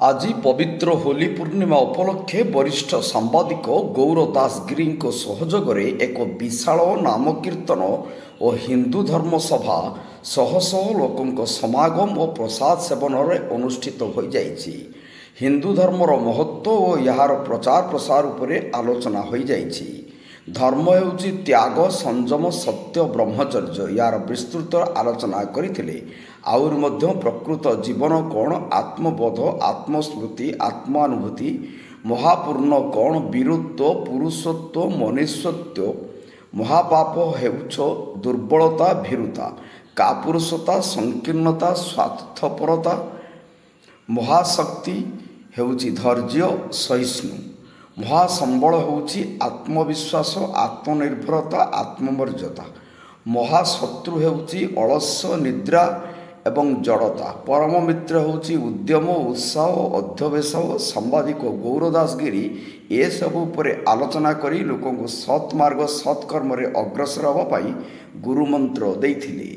ଆଜି ପବିତ୍ର ହୋଲି ପୂର୍ଣ୍ଣିମା ଉପଲକ୍ଷେ ବରିଷ୍ଠ ସାମ୍ବାଦିକ ଗୌର ଦାସଗିରିଙ୍କ ସହଯୋଗରେ ଏକ ବିଶାଳ ନାମକୀର୍ତ୍ତନ ଓ ହିନ୍ଦୁ ଧର୍ମ ସଭା ଶହ ଶହ ଲୋକଙ୍କ ସମାଗମ ଓ ପ୍ରସାଦ ସେବନରେ ଅନୁଷ୍ଠିତ ହୋଇଯାଇଛି। ହିନ୍ଦୁ ଧର୍ମର ମହତ୍ତ୍ୱ ଓ ଏହାର ପ୍ରଚାର ପ୍ରସାର ଉପରେ ଆଲୋଚନା ହୋଇଯାଇଛି। ଧର୍ମ ହେଉଛି ତ୍ୟାଗ, ସଂଯମ, ସତ୍ୟ, ବ୍ରହ୍ମଚର୍ଯ୍ୟ। ଏହାର ବିସ୍ତୃତ ଆଲୋଚନା କରିଥିଲେ। ଆହୁରି ମଧ୍ୟ ପ୍ରକୃତ ଜୀବନ କ'ଣ, ଆତ୍ମବୋଧ, ଆତ୍ମସ୍ମୃତି, ଆତ୍ମାନୁଭୂତି, ମହାପୂର୍ଣ୍ଣ କ'ଣ, ବୀରତ୍ୱ, ପୁରୁଷତ୍ୱ, ମନୁଷ୍ୟତ୍ୱ, ମହାପାପ ହେଉଛ ଦୁର୍ବଳତା, ଭୀରୁତା, କାପୁରୁଷତା, ସଂକୀର୍ଣ୍ଣତା, ସ୍ୱାର୍ଥପରତା, ମହାଶକ୍ତି ହେଉଛି ଧୈର୍ଯ୍ୟ, ସହିଷ୍ଣୁ, ମହାସମ୍ବଳ ହେଉଛି ଆତ୍ମବିଶ୍ୱାସ, ଆତ୍ମନିର୍ଭରତା, ଆତ୍ମମର୍ଯ୍ୟାଦା, ମହାଶତ୍ରୁ ହେଉଛି ଅଳସ୍ୟ, ନିଦ୍ରା ଏବଂ ଜଡ଼ତା, ପରମ ମିତ୍ର ହେଉଛି ଉଦ୍ୟମ, ଉତ୍ସାହ ଓ ଅଧ୍ୟବସାୟ। ସାମ୍ବାଦିକ ଗୌର ଦାସଗିରି ଏସବୁ ଉପରେ ଆଲୋଚନା କରି ଲୋକଙ୍କୁ ସତ୍ମାର୍ଗ, ସତ୍କର୍ମରେ ଅଗ୍ରସର ହେବା ପାଇଁ ଗୁରୁମନ୍ତ୍ର ଦେଇଥିଲେ।